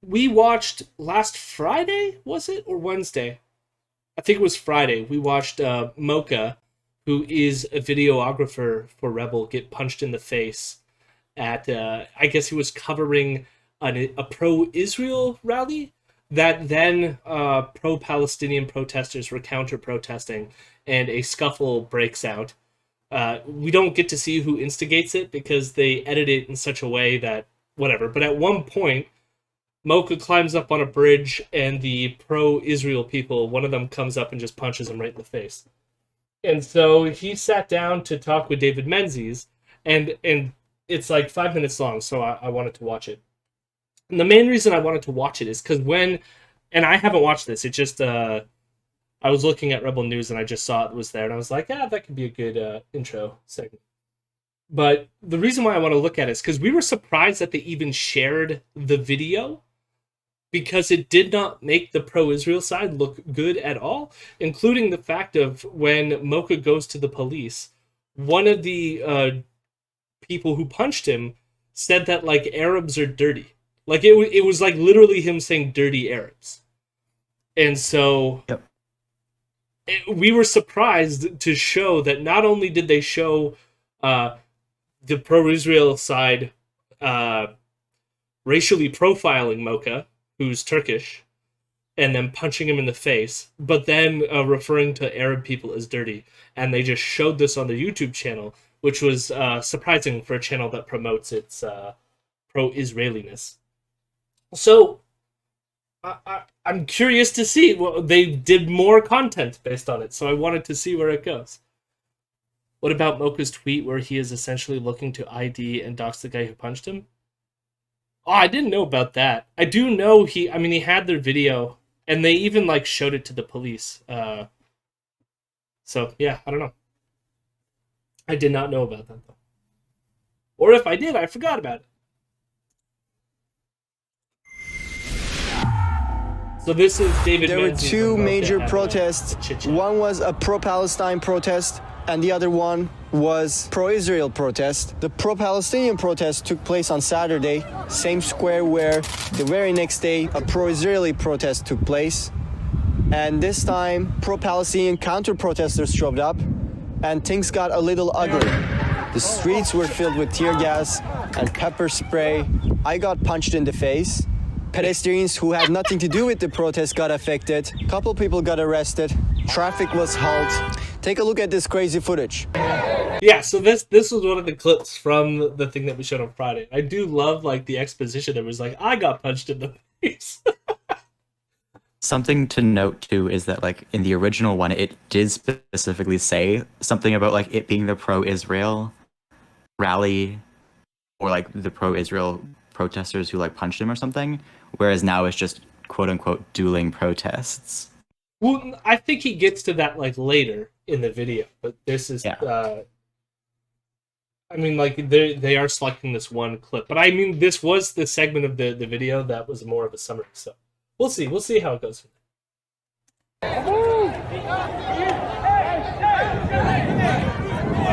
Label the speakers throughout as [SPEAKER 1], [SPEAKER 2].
[SPEAKER 1] we watched last Friday, was it? Or Wednesday? I think it was Friday. We watched Mocha, who is a videographer for Rebel, get punched in the face at, I guess he was covering a pro-Israel rally that then pro-Palestinian protesters were counter-protesting, and a scuffle breaks out. We don't get to see who instigates it because they edit it in such a way that whatever. But at one point, Mocha climbs up on a bridge, and the pro-Israel people, one of them comes up and just punches him right in the face. And so he sat down to talk with David Menzies, and it's like 5 minutes long, so I wanted to watch it. And the main reason I wanted to watch it is because and I haven't watched this, it just, I was looking at Rebel News and I just saw it was there, and I was like, that could be a good intro segment. But the reason why I want to look at it is because we were surprised that they even shared the video, because it did not make the pro-Israel side look good at all, including the fact of when Mocha goes to the police, one of the people who punched him said that, like, Arabs are dirty. Like, it was like literally him saying dirty Arabs. And so
[SPEAKER 2] Yep.
[SPEAKER 1] we were surprised to show that not only did they show the pro-Israel side racially profiling Mocha, who's Turkish, and then punching him in the face, but then referring to Arab people as dirty. And they just showed this on their YouTube channel, which was surprising for a channel that promotes its pro-Israeliness. So, I'm curious to see. Well, they did more content based on it, so I wanted to see where it goes. What about Mocha's tweet where he is essentially looking to ID and dox the guy who punched him? Oh, I didn't know about that. I do know he had their video, and they even, like, showed it to the police. So, yeah, I don't know. I did not know about that, though. Or if I did, I forgot about it. So this is David
[SPEAKER 3] There were
[SPEAKER 1] Menzies
[SPEAKER 3] two
[SPEAKER 1] and Mocha
[SPEAKER 3] major
[SPEAKER 1] had a
[SPEAKER 3] protests.
[SPEAKER 1] chit-chat.
[SPEAKER 3] One was a pro-Palestine protest, and the other one was pro-Israel protest. The pro-Palestinian protest took place on Saturday, same square where the very next day a pro-Israeli protest took place. And this time, pro-Palestinian counter-protesters showed up, and things got a little ugly. The streets were filled with tear gas and pepper spray. I got punched in the face. Pedestrians who had nothing to do with the protest got affected. A couple people got arrested. Traffic was halted. Take a look at this crazy footage.
[SPEAKER 1] Yeah, so this was one of the clips from the thing that we showed on Friday. I do love, like, the exposition. It was like, I got punched in the face.
[SPEAKER 2] Something to note too is that, like, in the original one, it did specifically say something about, like, it being the pro-Israel rally, or like the pro-Israel protesters who, like, punched him or something, whereas now it's just quote-unquote dueling protests.
[SPEAKER 1] Well, I think he gets to that, like, later in the video, but this is like, they are selecting this one clip, but I mean, this was the segment of the video that was more of a summary, so we'll see how it goes. I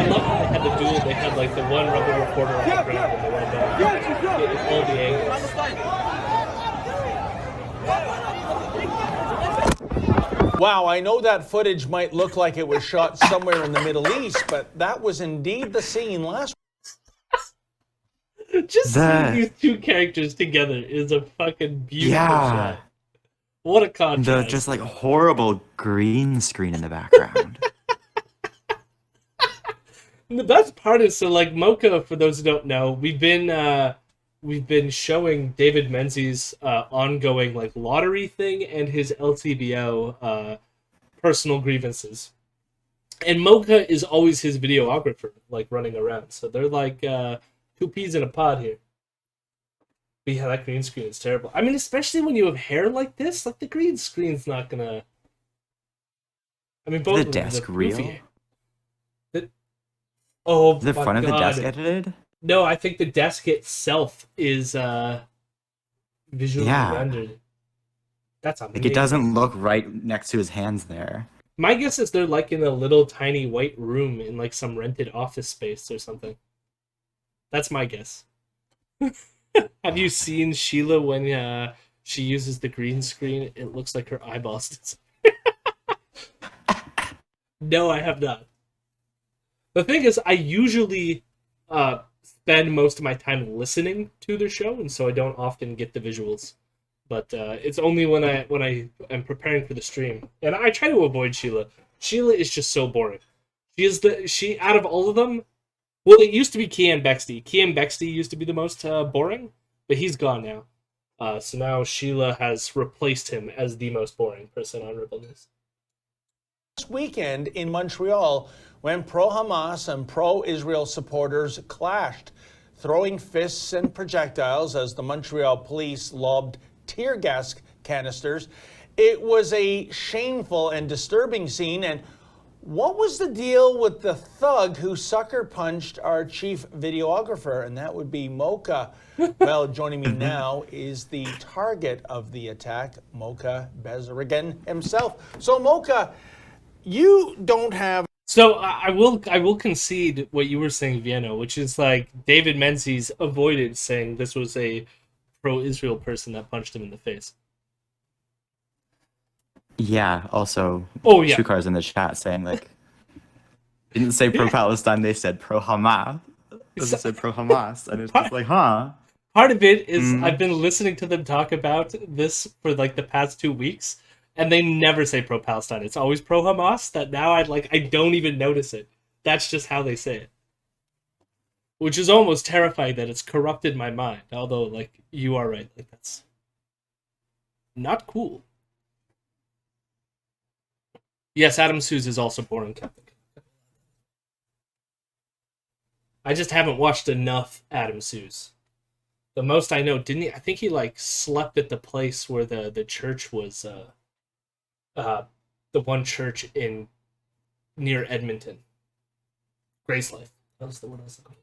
[SPEAKER 1] love how they had the duel. They had, like, the one Rebel reporter on the ground and the one above. All the angles.
[SPEAKER 4] Wow, I know that footage might look like it was shot somewhere in the Middle East, but that was indeed the scene last
[SPEAKER 1] Just seeing these two characters together is a fucking beautiful shot. What a contrast.
[SPEAKER 2] The just, like, horrible green screen in the background.
[SPEAKER 1] And the best part is, so, like, Mocha, for those who don't know, we've been showing David Menzies' ongoing, like, lottery thing and his LCBO personal grievances. And Mocha is always his videographer, like, running around. So they're like two peas in a pod here. But yeah, that green screen is terrible. I mean, especially when you have hair like this, like, the green screen's not gonna... I mean, both
[SPEAKER 2] The
[SPEAKER 1] of them,
[SPEAKER 2] desk
[SPEAKER 1] the
[SPEAKER 2] real?
[SPEAKER 1] poofy- Oh,
[SPEAKER 2] The
[SPEAKER 1] my
[SPEAKER 2] front of the
[SPEAKER 1] God.
[SPEAKER 2] desk edited?
[SPEAKER 1] No, I think the desk itself is visually rendered. That's amazing.
[SPEAKER 2] Like, it doesn't look right next to his hands there.
[SPEAKER 1] My guess is they're, like, in a little tiny white room in, like, some rented office space or something. That's my guess. Have you seen Sheila when she uses the green screen, it looks like her eyeballs. No, I have not. The thing is, I usually spend most of my time listening to the show, and so I don't often get the visuals. But it's only when I am preparing for the stream, and I try to avoid Sheila. Sheila is just so boring. She out of all of them. Well, it used to be Kian Bexley. Kian Bexley used to be the most boring, but he's gone now. So now Sheila has replaced him as the most boring person on Ripple News.
[SPEAKER 4] This weekend in Montreal, when pro-Hamas and pro-Israel supporters clashed, throwing fists and projectiles as the Montreal police lobbed tear gas canisters. It was a shameful and disturbing scene. And what was the deal with the thug who sucker punched our chief videographer? And that would be Mocha. Well, joining me now is the target of the attack, Mocha Bezerigan himself. So Mocha, you don't have...
[SPEAKER 1] So I will concede what you were saying, Vienna, which is like David Menzies avoided saying this was a pro-Israel person that punched him in the face.
[SPEAKER 2] Yeah, also,
[SPEAKER 1] yeah.
[SPEAKER 2] Shukar's in the chat saying, like, didn't say pro-Palestine, they said pro-Hamas. They said pro-Hamas, and it's just like, huh?
[SPEAKER 1] Part of it is I've been listening to them talk about this for, like, the past 2 weeks, and they never say pro-Palestine. It's always pro-Hamas, that now I don't even notice it. That's just how they say it. Which is almost terrifying that it's corrupted my mind, although, like, you are right. Like, that's not cool. Yes, Adam Suze is also boring Catholic. I just haven't watched enough Adam Suze. The most I know, didn't he? I think he like slept at the place where the church was. The one church in near Edmonton. Grace Life. That was the one I was looking for.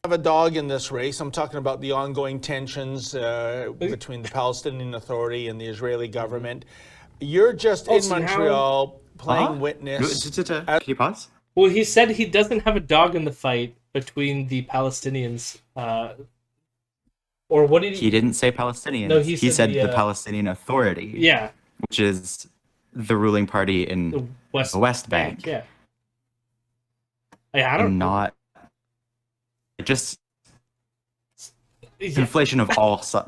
[SPEAKER 4] Have a dog in this race. I'm talking about the ongoing tensions between the Palestinian Authority and the Israeli government. You're just in Montreal playing witness.
[SPEAKER 2] Can you pause?
[SPEAKER 1] Well, he said he doesn't have a dog in the fight between the Palestinians. Or what did
[SPEAKER 2] He didn't say Palestinians.
[SPEAKER 1] No,
[SPEAKER 2] he said the Palestinian Authority.
[SPEAKER 1] Yeah.
[SPEAKER 2] Which is the ruling party in
[SPEAKER 1] The
[SPEAKER 2] West Bank.
[SPEAKER 1] Yeah. I don't know.
[SPEAKER 2] Not just conflation of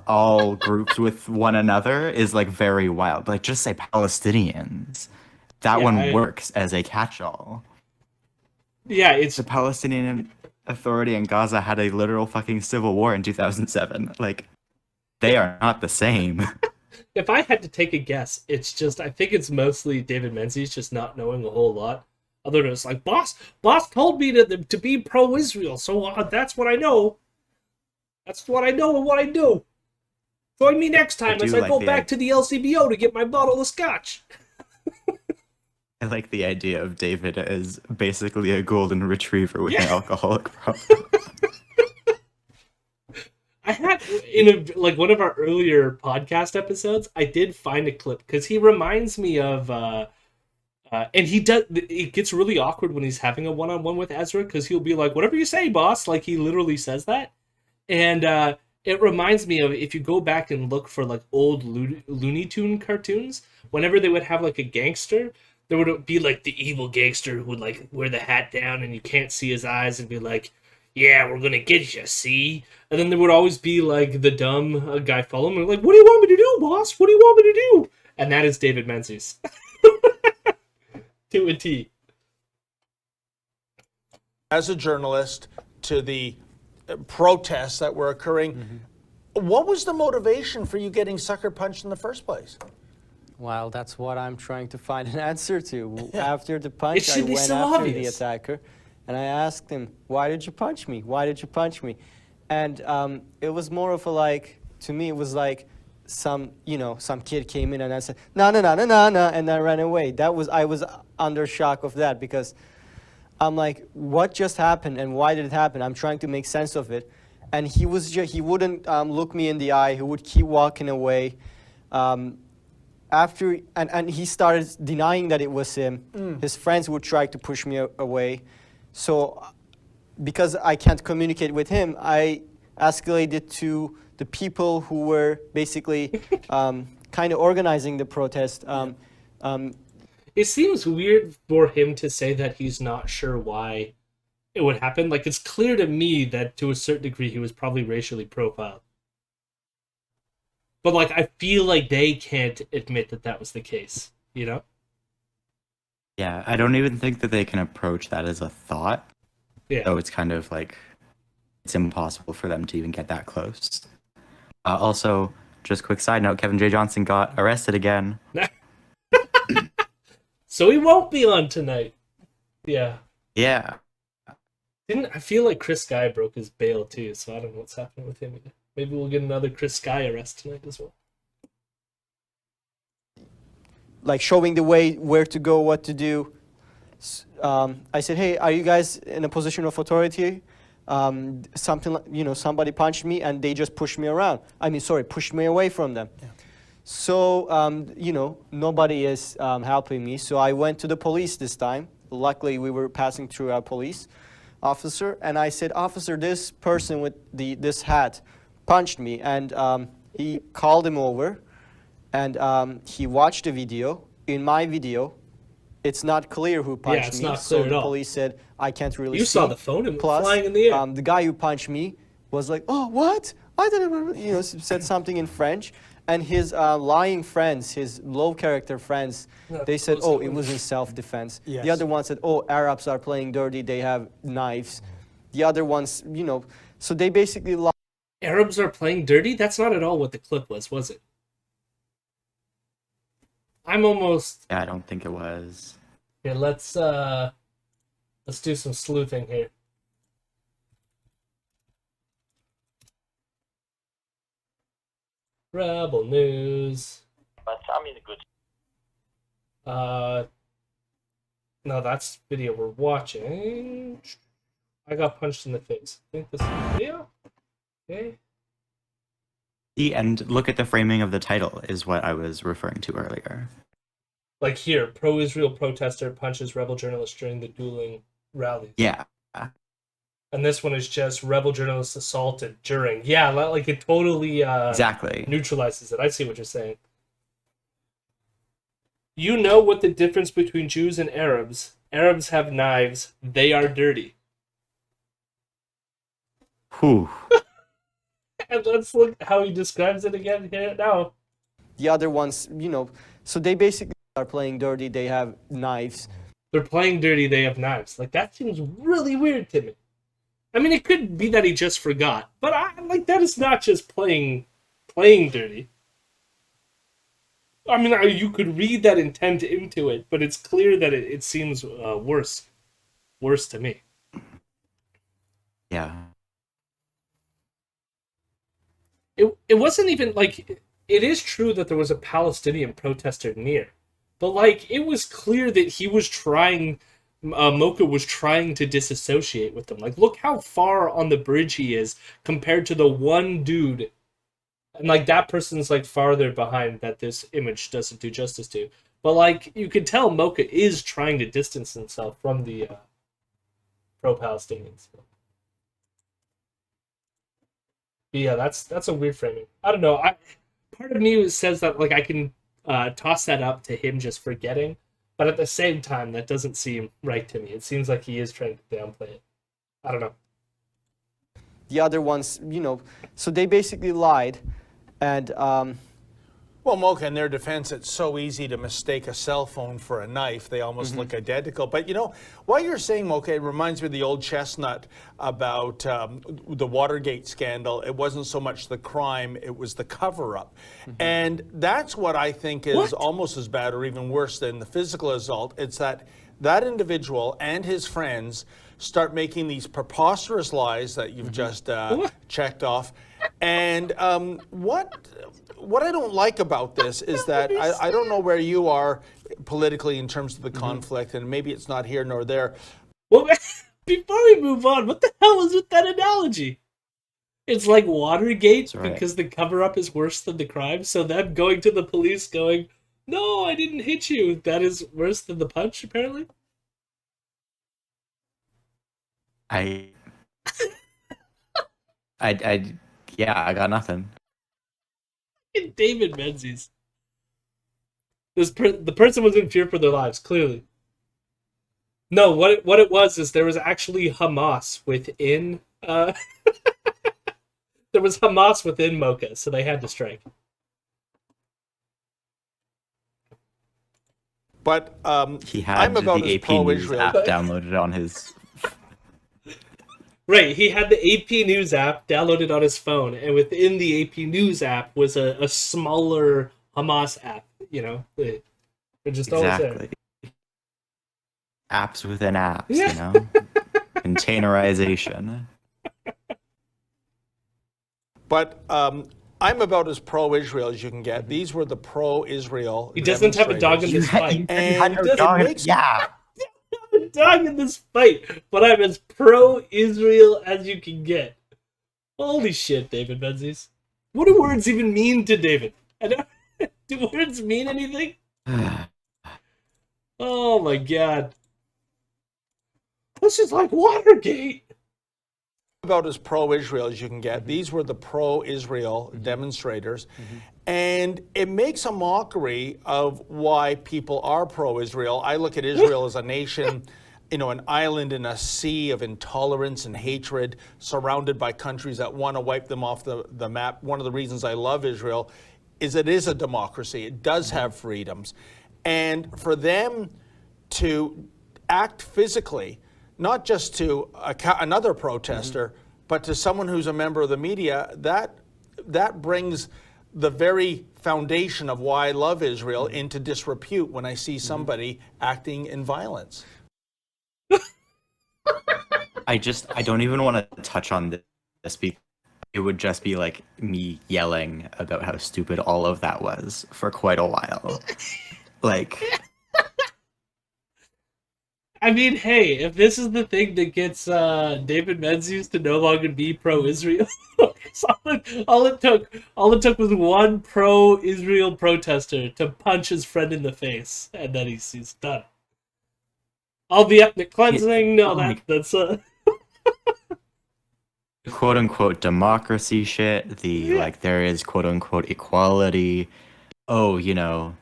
[SPEAKER 2] all groups with one another is like very wild. Like just say Palestinians. That one works as a catch-all.
[SPEAKER 1] Yeah, it's
[SPEAKER 2] the Palestinian Authority in Gaza had a literal fucking civil war in 2007. Like they are not the same.
[SPEAKER 1] If I had to take a guess, it's just I think it's mostly David Menzies just not knowing a whole lot. Other than it's like, boss told me to be pro-Israel, so that's what I know. That's what I know and what I do. Join me next time as I go back to the LCBO to get my bottle of scotch.
[SPEAKER 2] I like the idea of David as basically a golden retriever with an alcoholic problem.
[SPEAKER 1] I had in one of our earlier podcast episodes, I did find a clip because he reminds me of. And he does. It gets really awkward when he's having a one-on-one with Ezra because he'll be like, "Whatever you say, boss." Like he literally says that, and it reminds me of if you go back and look for like old Looney Tune cartoons. Whenever they would have like a gangster, there would be like the evil gangster who would like wear the hat down and you can't see his eyes and be like, "Yeah, we're gonna get you, see?" And then there would always be like the dumb guy following him, like, "What do you want me to do, boss? What do you want me to do?" And that is David Menzies. To a T.
[SPEAKER 4] As a journalist to the protests that were occurring, what was the motivation for you getting sucker punched in the first place?
[SPEAKER 3] Well, that's what I'm trying to find an answer to. After the punch, I
[SPEAKER 1] should be
[SPEAKER 3] went
[SPEAKER 1] so
[SPEAKER 3] after
[SPEAKER 1] obvious.
[SPEAKER 3] the attacker, and I asked him, "Why did you punch me? Why did you punch me?" And it was more of a like, to me, it was like some kid came in and I said, "No," and I ran away. I was under shock of that because I'm like, what just happened and why did it happen? I'm trying to make sense of it, and he wouldn't look me in the eye. He would keep walking away. After he started denying that it was him. His friends would try to push me away. So because I can't communicate with him, I escalated to the people who were basically kind of organizing the protest.
[SPEAKER 1] It seems weird for him to say that he's not sure why it would happen. Like, it's clear to me that to a certain degree he was probably racially profiled. But, like, I feel like they can't admit that that was the case, you know?
[SPEAKER 2] Yeah, I don't even think that they can approach that as a thought.
[SPEAKER 1] Yeah.
[SPEAKER 2] So it's kind of like, it's impossible for them to even get that close. Also, just quick side note, Kevin J. Johnson got arrested again.
[SPEAKER 1] So he won't be on tonight. Yeah.
[SPEAKER 2] Yeah.
[SPEAKER 1] I feel like Chris Guy broke his bail too, so I don't know what's happening with him either. Maybe we'll get another Chris Guy arrest tonight as well.
[SPEAKER 3] Like showing the way, where to go, what to do. I said, hey, are you guys in a position of authority? Something like, somebody punched me and they just pushed me around. Pushed me away from them. Yeah. So, nobody is helping me. So I went to the police this time. Luckily, we were passing through our police officer. And I said, officer, this person with this hat punched me. And he called him over. And he watched the video. In my video, it's not clear who punched
[SPEAKER 1] it's
[SPEAKER 3] me.
[SPEAKER 1] not clear
[SPEAKER 3] so
[SPEAKER 1] at
[SPEAKER 3] the
[SPEAKER 1] all.
[SPEAKER 3] police said, I can't really
[SPEAKER 1] You
[SPEAKER 3] see.
[SPEAKER 1] saw the phone and
[SPEAKER 3] Plus,
[SPEAKER 1] flying in the air.
[SPEAKER 3] The guy who punched me was like, oh, what? I didn't, said something in French. And his lying friends, his low-character friends, they said, oh, it was in self-defense.
[SPEAKER 4] Yes.
[SPEAKER 3] The other one said, oh, Arabs are playing dirty, they have knives. The other ones, so they basically lied.
[SPEAKER 1] Arabs are playing dirty? That's not at all what the clip was it? I'm almost...
[SPEAKER 2] Yeah, I don't think it was.
[SPEAKER 1] Here, let's do some sleuthing here. Rebel News.
[SPEAKER 5] But I'm in a good.
[SPEAKER 1] No, that's video we're watching. I got punched in the face. I think this is the video. Okay.
[SPEAKER 2] And look at the framing of the title is what I was referring to earlier.
[SPEAKER 1] Like here, pro-Israel protester punches rebel journalist during the dueling rallies.
[SPEAKER 2] Yeah.
[SPEAKER 1] And this one is just rebel journalist assaulted during. Yeah, like it totally
[SPEAKER 2] Exactly.
[SPEAKER 1] neutralizes it. I see what you're saying. You know what the difference between Jews and Arabs? Arabs have knives. They are dirty.
[SPEAKER 2] Whew.
[SPEAKER 1] And let's look how he describes it again here now.
[SPEAKER 3] The other ones, so they basically are playing dirty, they have knives.
[SPEAKER 1] They're playing dirty, they have knives. Like, that seems really weird to me. I mean, it could be that he just forgot, but that is not just playing dirty. I mean, you could read that intent into it, but it's clear that it seems worse to me.
[SPEAKER 2] Yeah.
[SPEAKER 1] It wasn't even, like, it is true that there was a Palestinian protester near, but, like, it was clear that he was trying... Mocha was trying to disassociate with them. Like, look how far on the bridge he is compared to the one dude. And, like, that person's, like, farther behind that this image doesn't do justice to. But, like, you can tell Mocha is trying to distance himself from the pro-Palestinians. But yeah, that's a weird framing. I don't know. Part of me says that, like, I can toss that up to him just forgetting. But at the same time, that doesn't seem right to me. It seems like he is trying to downplay it. I don't know.
[SPEAKER 3] The other ones, so they basically lied. And,
[SPEAKER 4] Well, Mocha, in their defense, it's so easy to mistake a cell phone for a knife. They almost look identical. But, while you're saying, Mocha, it reminds me of the old chestnut about the Watergate scandal. It wasn't so much the crime, it was the cover-up. And that's what I think is almost as bad or even worse than the physical assault. It's that individual and his friends start making these preposterous lies that you've just checked off. And what I don't like about this is that I don't know where you are politically in terms of the conflict, and maybe it's not here nor there.
[SPEAKER 1] Well, before we move on, what the hell is with that analogy? It's like Watergate because the cover-up is worse than the crime, so them going to the police going, no, I didn't hit you, that is worse than the punch, apparently?
[SPEAKER 2] Yeah, I got nothing.
[SPEAKER 1] David Menzies. The person was in fear for their lives, clearly. No, what it was is there was actually Hamas within there was Hamas within Mocha, so they had to strike.
[SPEAKER 4] But
[SPEAKER 2] He had
[SPEAKER 4] I'm about
[SPEAKER 2] the
[SPEAKER 4] as
[SPEAKER 2] AP News
[SPEAKER 4] pro-Israel.
[SPEAKER 2] app downloaded on his.
[SPEAKER 1] Right, he had the AP News app downloaded on his phone, and within the AP News app was a smaller Hamas app. You know, they're just always there.
[SPEAKER 2] Exactly. Apps within apps,
[SPEAKER 1] Yeah.
[SPEAKER 2] you know? Containerization.
[SPEAKER 4] But I'm about as pro-Israel as you can get. These were the pro-Israel.
[SPEAKER 1] He doesn't have a dog in this
[SPEAKER 2] You had
[SPEAKER 1] fight.
[SPEAKER 4] And
[SPEAKER 2] no
[SPEAKER 4] it
[SPEAKER 2] dog in-
[SPEAKER 4] makes-
[SPEAKER 2] yeah.
[SPEAKER 1] A dog in this fight, but I'm as pro-Israel as you can get. Holy shit, David Menzies. What do words even mean to David? Do words mean anything? Oh my god. This is like Watergate.
[SPEAKER 4] about as pro-Israel as you can get. These were the pro-Israel demonstrators. And it makes a mockery of why people are pro-Israel. I look at Israel as a nation, you know, an island in a sea of intolerance and hatred, surrounded by countries that want to wipe them off the map. One of the reasons I love Israel is it is a democracy. It does have freedoms. And for them to act physically, not just to another protester, but to someone who's a member of the media, that brings the very foundation of why I love Israel into disrepute when I see somebody acting in violence.
[SPEAKER 2] I don't even want to touch on this because it would just be like me yelling about how stupid all of that was for quite a while. Like,
[SPEAKER 1] I mean, hey, if this is the thing that gets David Menzies to no longer be pro-Israel, all it took was one pro-Israel protester to punch his friend in the face, and then he's done. All the ethnic cleansing, that's
[SPEAKER 2] quote unquote democracy shit, like there is quote unquote equality. Oh, you know,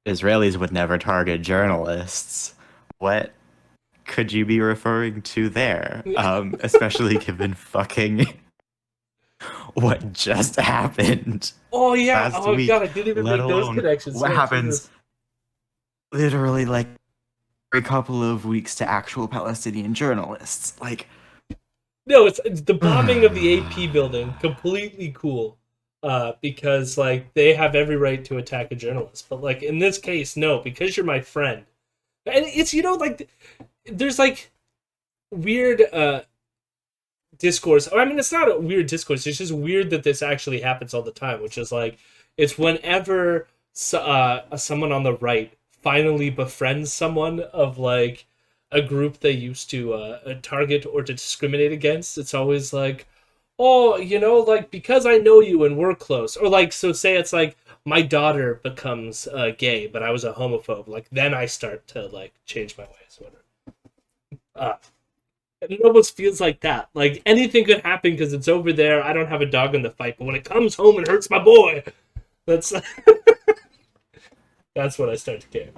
[SPEAKER 2] Israelis would never target journalists. What could you be referring to there? Especially given fucking what just happened.
[SPEAKER 1] Oh yeah!
[SPEAKER 2] last
[SPEAKER 1] Oh
[SPEAKER 2] week,
[SPEAKER 1] god! I didn't even
[SPEAKER 2] let
[SPEAKER 1] make those
[SPEAKER 2] alone
[SPEAKER 1] connections.
[SPEAKER 2] what
[SPEAKER 1] Yeah,
[SPEAKER 2] happens
[SPEAKER 1] Jesus.
[SPEAKER 2] literally like a couple of weeks to actual Palestinian journalists. Like,
[SPEAKER 1] No, it's the bombing of the AP building. Completely cool, because like they have every right to attack a journalist, but like in this case, no, because you're my friend, and it's like there's like weird discourse. I mean, it's not a weird discourse. It's just weird that this actually happens all the time, which is like it's whenever someone on the right finally befriends someone of like a group they used to target or to discriminate against. It's always like, oh, like because I know you and we're close, or like so say it's like my daughter becomes gay, but I was a homophobe. Like then I start to like change my ways, whatever. It almost feels like that. Like anything could happen because it's over there. I don't have a dog in the fight, but when it comes home and hurts my boy, that's that's when I start to care.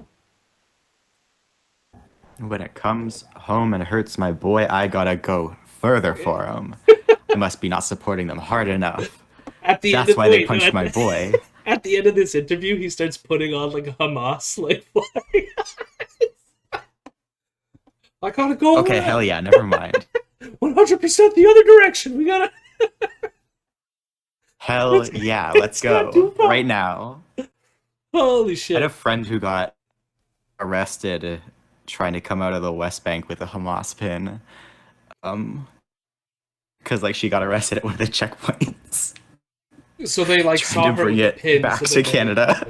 [SPEAKER 2] when it comes home and hurts my boy, I gotta go further for him. I must be not supporting them hard enough.
[SPEAKER 1] At the
[SPEAKER 2] That's
[SPEAKER 1] end of,
[SPEAKER 2] why they
[SPEAKER 1] wait, no,
[SPEAKER 2] punched
[SPEAKER 1] at
[SPEAKER 2] my
[SPEAKER 1] the-
[SPEAKER 2] boy.
[SPEAKER 1] At the end of this interview, he starts putting on like a Hamas like flag. I gotta go.
[SPEAKER 2] Okay, hell yeah, never mind.
[SPEAKER 1] 100% the other direction. We gotta.
[SPEAKER 2] Hell yeah, let's
[SPEAKER 1] not too
[SPEAKER 2] go.
[SPEAKER 1] far.
[SPEAKER 2] Right now.
[SPEAKER 1] Holy
[SPEAKER 2] I
[SPEAKER 1] shit.
[SPEAKER 2] had a friend who got arrested trying to come out of the West Bank with a Hamas pin. Because like she got arrested at one of the checkpoints.
[SPEAKER 1] So they like
[SPEAKER 2] Trying
[SPEAKER 1] saw
[SPEAKER 2] to
[SPEAKER 1] her
[SPEAKER 2] bring
[SPEAKER 1] with
[SPEAKER 2] it
[SPEAKER 1] the pin
[SPEAKER 2] back
[SPEAKER 1] so
[SPEAKER 2] to
[SPEAKER 1] they-
[SPEAKER 2] Canada.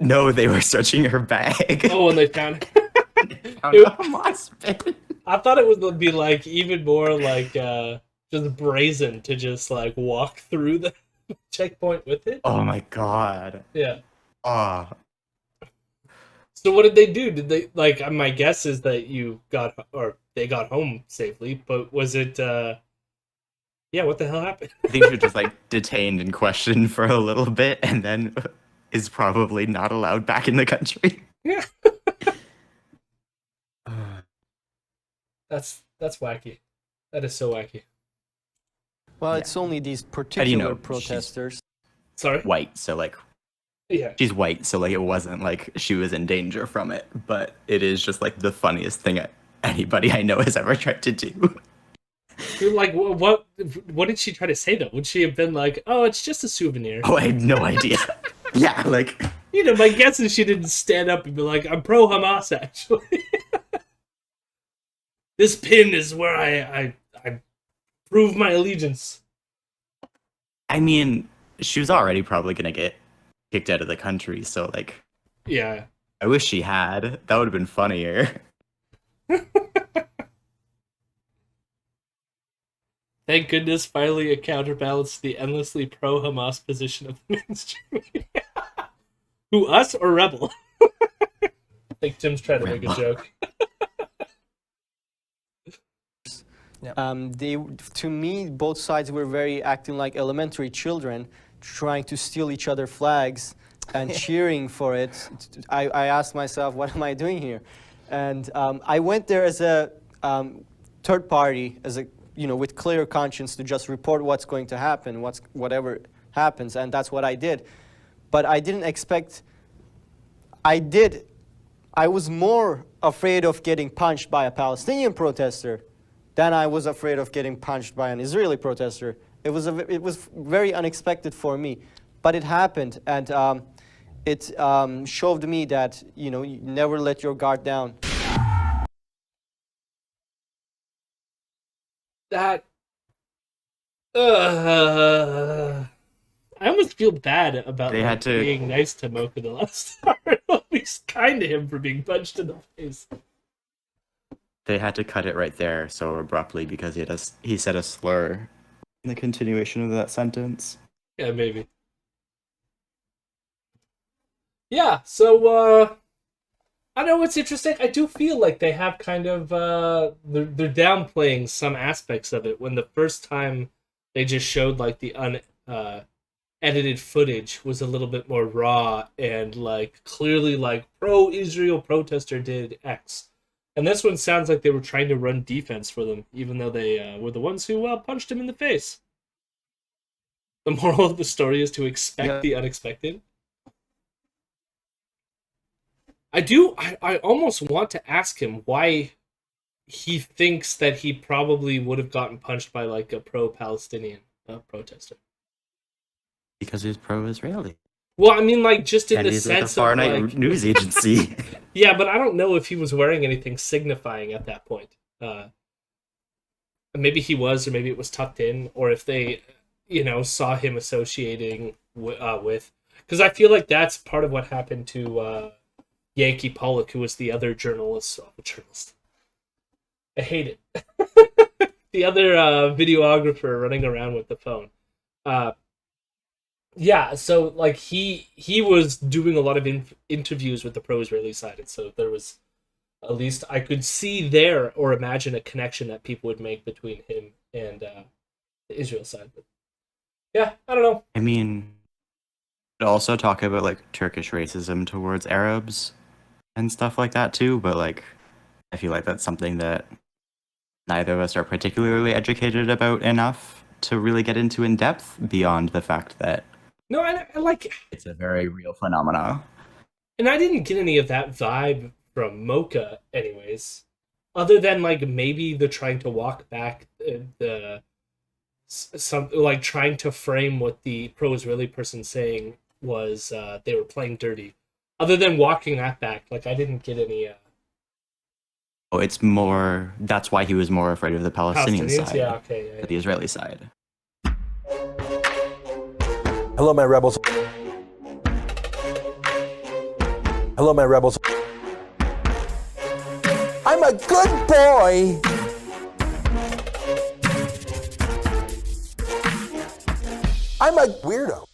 [SPEAKER 2] No, they were searching her bag.
[SPEAKER 1] Oh, and they found.
[SPEAKER 2] Found a Hamas pin.
[SPEAKER 1] I thought it would be like even more like just brazen to just like walk through the checkpoint with it.
[SPEAKER 2] Oh my god.
[SPEAKER 1] Yeah.
[SPEAKER 2] Oh.
[SPEAKER 1] So what did they do? Did they like? My guess is that you got or they got home safely. But was it? Yeah, what the hell happened?
[SPEAKER 2] I think she was just like detained and questioned for a little bit, and then is probably not allowed back in the country.
[SPEAKER 1] Yeah. That's wacky. That is so wacky.
[SPEAKER 3] Well,
[SPEAKER 2] Yeah.
[SPEAKER 3] it's only these
[SPEAKER 2] How do
[SPEAKER 3] particular
[SPEAKER 2] you know
[SPEAKER 3] protesters.
[SPEAKER 1] Sorry?
[SPEAKER 2] White, so like
[SPEAKER 1] Yeah.
[SPEAKER 2] she's white, so like it wasn't like she was in danger from it, but it is just like the funniest thing anybody I know has ever tried to do.
[SPEAKER 1] Like, what did she try to say, though? Would she have been like, oh, it's just a souvenir?
[SPEAKER 2] Oh, I have no idea. Yeah, like
[SPEAKER 1] You know, my guess is she didn't stand up and be like, I'm pro-Hamas, actually. This pin is where I prove my allegiance.
[SPEAKER 2] I mean, she was already probably gonna get kicked out of the country, so like
[SPEAKER 1] Yeah.
[SPEAKER 2] I wish she had. That would have been funnier.
[SPEAKER 1] Thank goodness finally it counterbalanced the endlessly pro-Hamas position of the mainstream media. Who, us or Rebel? I think Tim's trying to make a joke.
[SPEAKER 3] To me, both sides were very acting like elementary children, trying to steal each other flags and cheering for it. I asked myself, what am I doing here? And I went there as a third party, as a with clear conscience to just report what's going to happen, whatever happens, and that's what I did. But I didn't expect. I was more afraid of getting punched by a Palestinian protester than I was afraid of getting punched by an Israeli protester. It was very unexpected for me, but it happened, and it showed me that you never let your guard down.
[SPEAKER 1] That I almost feel bad about
[SPEAKER 2] They had to-
[SPEAKER 1] being nice to Mocha the last time. At least kind to him for being punched in the face.
[SPEAKER 2] They had to cut it right there so abruptly because he said a slur in the continuation of that sentence.
[SPEAKER 1] Yeah, maybe. Yeah, so I know it's interesting. I do feel like they have kind of they're downplaying some aspects of it when the first time they just showed like the edited footage was a little bit more raw and like clearly like pro-Israel protester did X. And this one sounds like they were trying to run defense for them, even though they were the ones who punched him in the face. The moral of the story is to expect the unexpected. I almost want to ask him why he thinks that he probably would have gotten punched by like a pro-Palestinian protester.
[SPEAKER 2] Because he's pro-Israeli.
[SPEAKER 1] Well, I mean, like, just in
[SPEAKER 2] And
[SPEAKER 1] the
[SPEAKER 2] he's with the
[SPEAKER 1] sense
[SPEAKER 2] Far
[SPEAKER 1] of,
[SPEAKER 2] Night
[SPEAKER 1] like...
[SPEAKER 2] News Agency.
[SPEAKER 1] Yeah, but I don't know if he was wearing anything signifying at that point. Maybe he was, or maybe it was tucked in, or if they, saw him associating with... Because I feel like that's part of what happened to Yankee Pollock, who was the other journalist. I hate it. The other videographer running around with the phone. Yeah, so like he was doing a lot of interviews with the pro-Israeli side, and so there was, at least I could see there or imagine a connection that people would make between him and the Israel side. But yeah, I don't know.
[SPEAKER 2] I mean, also talk about like Turkish racism towards Arabs and stuff like that too, but like I feel like that's something that neither of us are particularly educated about enough to really get into in depth beyond the fact that
[SPEAKER 1] No, I like...
[SPEAKER 2] it's a very real phenomenon.
[SPEAKER 1] And I didn't get any of that vibe from Mocha anyways. Other than like maybe the trying to walk back trying to frame what the pro-Israeli person saying was they were playing dirty. Other than walking that back, like I didn't get any
[SPEAKER 2] Oh, it's more that's why he was more afraid of the Palestinian
[SPEAKER 1] Palestinians.
[SPEAKER 2] side
[SPEAKER 1] Yeah, okay.
[SPEAKER 2] than the Israeli side.
[SPEAKER 5] Hello, my rebels. Hello, my rebels. I'm a good boy. I'm a weirdo.